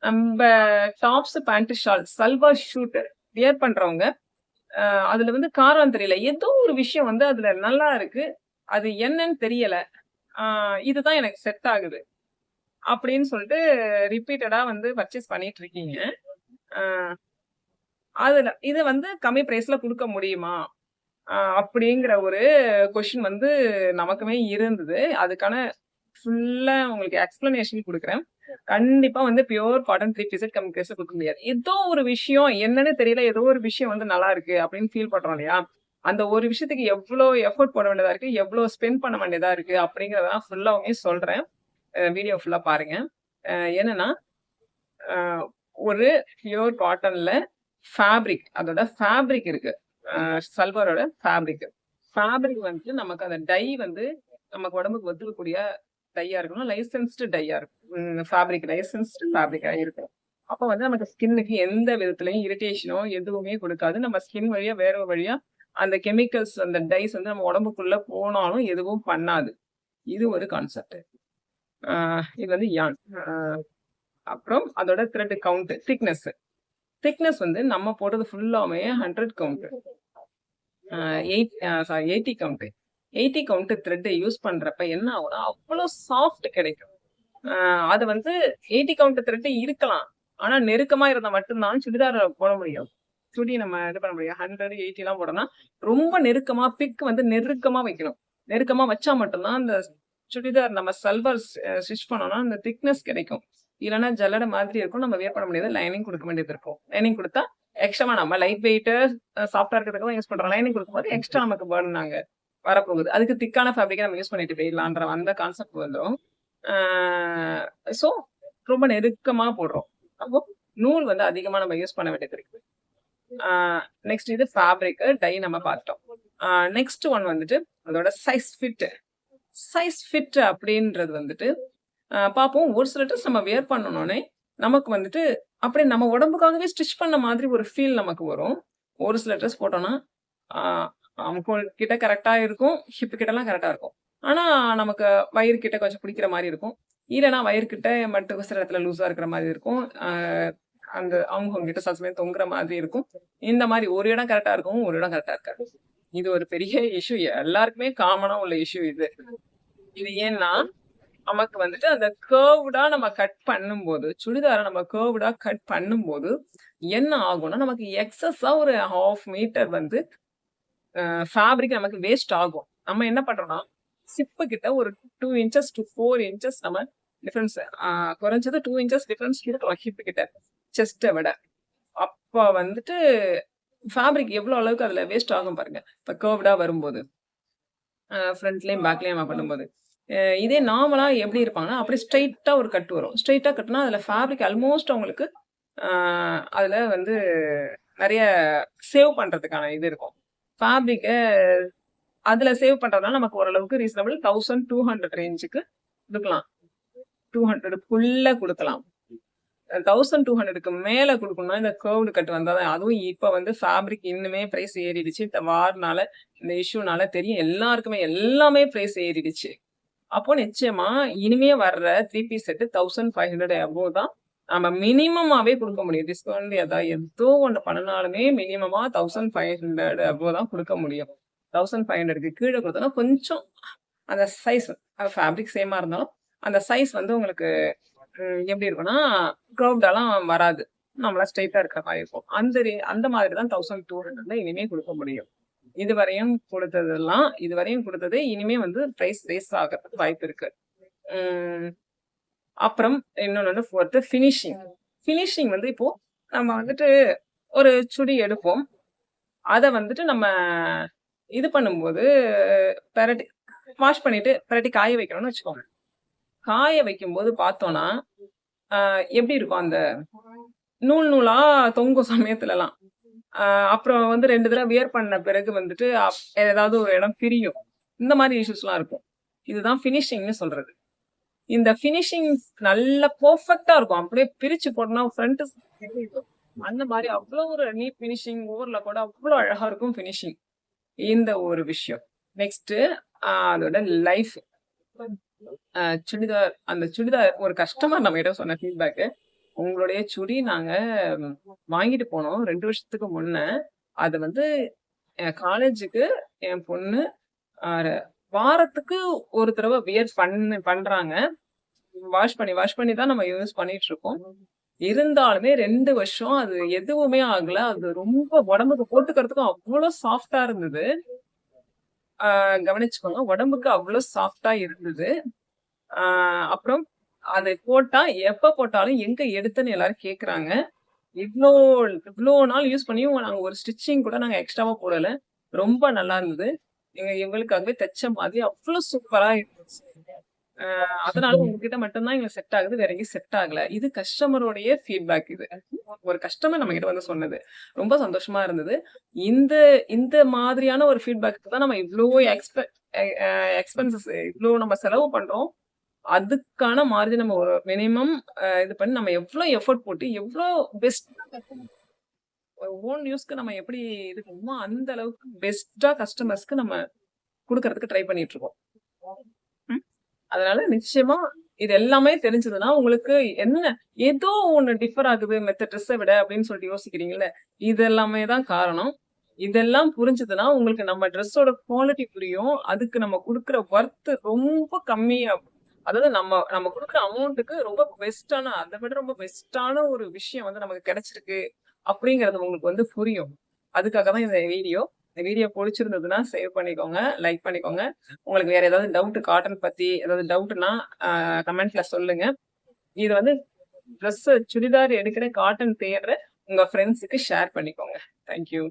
நம்ப tops, pant, shawl, salwar suit wear பண்றவங்க, அ அதுல வந்து காரணம் தெரியல. ஏதோ ஒரு விஷயம் வந்து அதுல நல்லா இருக்கு. அது என்னன்னு தெரியல. ஆ இதுதான் எனக்கு செட் ஆகுது. அப்படின்னு சொல்லிட்டு ரிப்பீட்டடா வந்து பர்ச்சேஸ் பண்ணிட்டு இருக்கீங்க. அ அதுல இத வந்து கம்மி பிரைஸ்ல குடுக்க முடியுமா? அப்படிங்கிற ஒரு கொஸ்டின் வந்து நமக்குமே இருந்தது. அதுக்கான ஃபுல்லா உங்களுக்கு எக்ஸ்ப்ளனேஷன் குடுக்குறேன். கண்டிப்பா வந்து பியூர் காட்டன் 3 பீஸ் செட் கம்மி பிரைஸ்ல குடுக்க முடியாது. ஏதோ ஒரு விஷயம் என்னன்னு தெரியல. ஏதோ ஒரு விஷயம் வந்து நல்லா இருக்கு அப்படின்னு ஃபீல் பண்றோம் இல்லையா? அந்த ஒரு விஷயத்துக்கு எவ்ளோ எஃபோர்ட் போட வேண்டியதா இருக்கு, எவ்ளோ ஸ்பெண்ட் பண்ண வேண்டியதா இருக்கு அப்படிங்கிறத ஃபுல்லாவுமே சொல்றேன். வீடியோ ஃபுல்லா பாருங்க. என்னன்னா, அ ஒரு பியூர் காட்டன்ல அதோட ஃபேப்ரிக் இருக்கு. சல்வாரோட ஃபேப்ரிக். ஃபேப்ரிக் வந்து நமக்கு அந்த டை வந்து நமக்கு உடம்புக்கு ஒத்துக்கக்கூடிய டையா இருக்கணும். லைசென்ஸ்டு டையா இருக்கும். ஃபேப்ரிக் லைசென்ஸ்டு ஃபேப்ரிக்கா இருக்கணும். அப்ப வந்து நமக்கு ஸ்கின்னுக்கு எந்த விதத்திலயும் இரிட்டேஷனோ எதுவுமே குடுக்காது. நம்ம ஸ்கின் வழியா வேற ஒரு வழியா அந்த கெமிக்கல்ஸ் அந்த டைஸ் வந்து நம்ம உடம்புக்குள்ள போனாலும் எதுவும் பண்ணாது. இது ஒரு கான்செப்ட். ஆ இது வந்து யான். அப்புறம் அதோட த்ரெட் கவுண்ட், திக்னெஸ். திக்னெஸ் வந்து நம்ம போடுறது ஃபுல்லாமே 100 count. 80 count. 80 count thread use பண்றப்ப என்ன ஆகும்னா, அவ்ளோ சாஃப்ட் கிடைக்கும். அ அது வந்து 80 கவுண்ட் த்ரெட் இருக்கலாம். ஆனா நெருக்கமா இருந்தா மட்டும் தான் சுடிதார போட முடியும். சுடி நம்ம இது பண்ண முடியும். 100, 80லாம் போட்டோம்னா, ரொம்ப நெருக்கமா வந்து நெருக்கமா வைக்கணும். நெருக்கமா வச்சா மட்டும் தான் அந்த சுடிதார் நம்ம சல்வார் ஸ்டிச் பண்ணோம்னா, அந்த திக்னஸ் கிடைக்கும். இல்லன்னா ஜல்லட மாதிரி இருக்கும். நம்ம வியர் பண்ண முடியாது. லைனிங் குடுக்க வேண்டியது இருக்கும். லைனிங் குடுத்தா எக்ஸ்ட்ராவா நம்ம லைட் வெயிட்டு சாஃப்ட்டா இருக்கிறதுக்கு தான் யூஸ் பண்றோம். லைனிங் குடுக்கும்போது எக்ஸ்ட்ரா நமக்கு பர்டன் அங்க வரப்போகுது. அதுக்கு திக்கான ஃபேப்ரிக்க நம்ம யூஸ் பண்ணிட்டு போயிடலான்ற அந்த கான்செப்ட் வந்துரும். ஆ சோ ரொம்ப நெருக்கமா போடுறோம். அப்போ நூல் வந்து அதிகமா நம்ம யூஸ் பண்ண வேண்டியது இருக்கு. ஆ நெக்ஸ்ட் இது ஃபேப்ரிக், டை நம்ம பார்த்துட்டோம். நெக்ஸ்ட் ஒன் வந்துட்டு அதோட சைஸ் ஃபிட். சைஸ் ஃபிட் அப்படின்றது வந்துட்டு பார்ப்போம். ஒரு சில ட்ரெஸ் நம்ம வியர் பண்ணனோனே, நமக்கு வந்துட்டு அப்படியே நம்ம உடம்புக்காகவே ஸ்டிச் பண்ண மாதிரி ஒரு ஃபீல் நமக்கு வரும். ஒரு சில ட்ரெஸ் போட்டோம்னா, ஆ அமுக்கு கிட்ட கரெக்ட்டா இருக்கும். ஹிப் கிட்டலாம் கரெக்ட்டா இருக்கும். ஆனா, நமக்கு வயிறு கிட்ட கொஞ்சம் பிடிக்கிற மாரி இருக்கும். இல்லன்னா வயிறு கிட்ட மட்டும் சில இடத்துல லூஸா இருக்கிற மாரி இருக்கும். அந்த ஆம்ஹோல் கிட்ட சில சமயம் தொங்குற மாதிரி இருக்கும். இந்த மாரி ஒரு இடம் கரெக்ட்டா இருக்கும். ஒரு இடம் கரெக்ட்டா இருக்காது. இது ஒரு பெரிய இஷ்யூ. எல்லாருக்குமே காமனா உள்ள இஷ்யூ இது. இது ஏன்னா நமக்கு வந்துட்டு அந்த கர்வ்டா நம்ம கட் பண்ணும்போது, சுடிதார நம்ம கர்வ்டா கட் பண்ணும்போது, என்ன ஆகும்னா, நமக்கு எக்ஸஸா ஒரு 1/2 மீட்டர் வந்து ஃபேப்ரிக் நமக்கு வேஸ்ட் ஆகும். நம்ம என்ன பண்றோம்னா, சிப்பு கிட்ட ஒரு 2 இன்ச்சஸ் டூ 4 இன்ச்சஸ் நம்ம டிஃபரன்ஸ் குறைஞ்சது 2 இன்ச்சஸ் டிஃபரன்ஸ் குடுக்கலாம் ஹிப் கிட்ட, செஸ்ட்ட விட. அப்ப வந்துட்டு ஃபேப்ரிக் எவ்வளோ அளவுக்கு அதுல வேஸ்ட் ஆகும் பாருங்க. இப்ப கர்வ்டா வரும்போது. ஃப்ரண்ட்லயும், பேக்லயும் நம்ம பண்ணும்போது. இதே நார்மலா எப்படி இருப்பாங்கன்னா, அப்படியே ஸ்ட்ரெய்ட்டா ஒரு கட் வரும். ஸ்ட்ரெய்ட்டா கட்னா, அதில ஃபேப்ரிக் ஆல்மோஸ்ட் அவங்களுக்கு அ அதில வந்து நெறைய சேவ் பண்றதுக்கான இது இருக்கும். ஃபேப்ரிக்க அதில சேவ் பண்றதுனால நமக்கு ஓரளவுக்கு ரீசனபிள் 1200 ரேஞ்சுக்கு குடுக்கலாம். 200க்குள்ள குடுக்கலாம். 1200க்கு மேல குடுக்கணும்னா, இந்த கர்வ்டு கட் வந்தா தான் அதுவும் இப்ப வந்து ஃபேப்ரிக் இன்னுமே பிரைஸ் ஏறிடுச்சு. இந்த வார்னால, இந்த இஷ்யூனால தெரியும் எல்லாருக்குமே எல்லாமே பிரைஸ் ஏறிடுச்சு. அப்போ நிச்சயமா இனிமே வர்ற 3 பீஸ் செட் 1500 அபோவ் தான் நம்ம மினிமமாவே குடுக்க முடியும். டிஸ்கவுண்ட் ஏதோ ஒண்ணு பண்ணுனாலுமே மினிமமா 1500 அபோவ் தான் குடுக்க முடியும். 1500க்கு கீழ குடுத்தோம்னா கொஞ்சம் அந்த சைஸ் ஃபேப்ரிக் சேமா இருந்தாலும், அந்த சைஸ் வந்து உங்களுக்கு எப்படி இருக்கும்னா, கர்வ்டாலாம் வராது. நம்மளா ஸ்ட்ரெய்ட்டா இருக்கிற மாரி இருக்கும். அந்த மாதிரி தான் 1200ல இனிமே குடுக்க முடியும். இதுவரையும் குடுத்தது இனிமே வந்து பிரைஸ் ரெய்ஸ் ஆகறதுக்கு வாய்ப்பு இருக்கு. ம். அப்புறம் இன்னொன்னு வந்து 4த் ஃபினிஷிங். ஃபினிஷிங் வந்து இப்போ நம்ம வந்துட்டு ஒரு சுடி எடுப்போம். அத வந்துட்டு நம்ம இது பண்ணும்போது பெரட்டி வாஷ் பண்ணிட்டு பெரட்டி காய வைக்கிறோம்னு வச்சுக்கோங்க. காய வைக்கும்போது பார்த்தோம்னா, அ எப்படி இருக்கும் அந்த நூல் நூலா தொங்கும் சமயத்துலலாம். அ அப்புறம் வந்து 2 தடவ வியர் பண்ண பிறகு வந்துட்டு ஏதாவது ஒரு இடம் பிரியும். இந்த மாரி இஷ்யூஸ்லாம் இருக்கும். இதுதான் ஃபினிஷிங்ன்னு சொல்றது. இந்த ஃபினிஷிங் நல்லா பெர்ஃபெக்ட்டா இருக்கும். அப்படியே பிரிச்சு போட்டோம்னா ஃப்ரண்ட் எப்படி இருக்கும்? அந்த மாரி அவ்ளோ ஒரு நீட் ஃபினிஷிங் ஓர்ல கூட அவ்ளோ அழகா இருக்கும் ஃபினிஷிங். இந்த ஒரு விஷயம். நெக்ஸ்ட்டு அதோட லைஃப். சுடிதார் அந்த சுடிதார் ஒரு கஸ்டமர் நம்மகிட்ட சொன்ன ஃபீட்பேக்கு. உங்களுடைய சுடி நாங்க வாங்கிட்டு போனோம் 2 வருஷத்துக்கு முன்ன. அது வந்து என் காலேஜுக்கு என் பொண்ணு அ வாரத்துக்கு ஒரு தடவ வியர் பண்றாங்க. வாஷ் பண்ணி தான் நம்ம யூஸ் பண்ணிட்டு இருக்கோம். இருந்தாலுமே 2 வருஷம் அது எதுவுமே ஆகல. அது ரொம்ப உடம்புக்கு போட்டுக்கிறதுக்கும் அவ்ளோ சாஃப்ட்டா இருந்தது. கவனிச்சுக்கோங்க. உடம்புக்கு அவ்ளோ சாஃப்ட்டா இருந்தது. ஆ அப்புறம் அதை போட்டா எப்ப போட்டாலும் எங்க எடுத்தன்னு எல்லாரும் கேட்குறாங்க. இவ்ளோ இவ்ளோ நாள் யூஸ் பண்ணியும் நாங்க ஒரு ஸ்டிச்சிங் கூட நாங்க எக்ஸ்ட்ராவா போடல. ரொம்ப நல்லா இருந்தது. எங்களுக்காகவே தச்ச மாதிரி அவ்ளோ சூப்பரா இருந்துச்சு. அதனால உங்ககிட்ட மட்டும் தான் எங்களுக்கு செட் ஆகுது. வேற எங்கேயும் செட் ஆகல. இது கஸ்டமருடைய ஃபீட்பேக் இது. ஒரு கஸ்டமர் நம்மகிட்ட வந்து சொன்னது. ரொம்ப சந்தோஷமா இருந்தது. இந்த இந்த மாதிரியான ஒரு ஃபீட்பேக்கு தான் நம்ம இவ்ளோ எ அ எக்ஸ்பென்சஸ் இவ்ளோ நம்ம செலவு பண்றோம். அதுக்கான மார்ஜின் நம்ம ஒரு மினிமம் இது பண்ணி நம்ம எவ்ளோ எஃபோர்ட் போட்டு எவ்ளோ பெஸ்ட்டா ஓன் யூஸ்க்கு நம்ம எப்படி இது பண்ணுமோ, அந்த அளவுக்கு பெஸ்ட்டா கஸ்டமர்ஸ்க்கு நம்ம குடுக்கறதுக்கு ட்ரை பண்ணிட்டு இருக்கோம். ம். அதனால நிச்சயமா இது எல்லாமே தெரிஞ்சதுன்னா, உங்களுக்கு என்ன ஏதோ ஒண்ணு டிஃபர் ஆகுது மத்த ட்ரெஸ்ஸ விட அப்படின்னு சொல்லிட்டு யோசிக்கிறீங்கல்ல, இது எல்லாமே தான் காரணம். இதெல்லாம் புரிஞ்சதுன்னா, உங்களுக்கு நம்ம ட்ரெஸ்ஸோட குவாலிட்டி புரியும். அதுக்கு நம்ம குடுக்குற வொர்த் ரொம்ப கம்மியா அதாவது நம்ம நம்ம குடுக்குற அமௌண்ட்டுக்கு ரொம்ப பெஸ்ட்டான அத விட ரொம்ப பெஸ்ட்டான ஒரு விஷயம் வந்து நமக்கு கிடைச்சிருக்கு. அப்படிங்கிறது உங்களுக்கு வந்து புரியும். அதுக்காக தான் இந்த வீடியோ. இந்த வீடியோ புடிச்சிருந்ததுன்னா சேவ் பண்ணிக்கோங்க, லைக் பண்ணிக்கோங்க. உங்களுக்கு வேற ஏதாவது டவுட் காட்டன் பத்தி ஏதாவது டவுட்னா கமெண்ட்ல சொல்லுங்க. இது வந்து ட்ரெஸ் சுடிதார் எடுக்கிற காட்டன் தேடுற உங்க ஃப்ரெண்ட்ஸ்க்கு ஷேர் பண்ணிக்கோங்க. Thank you.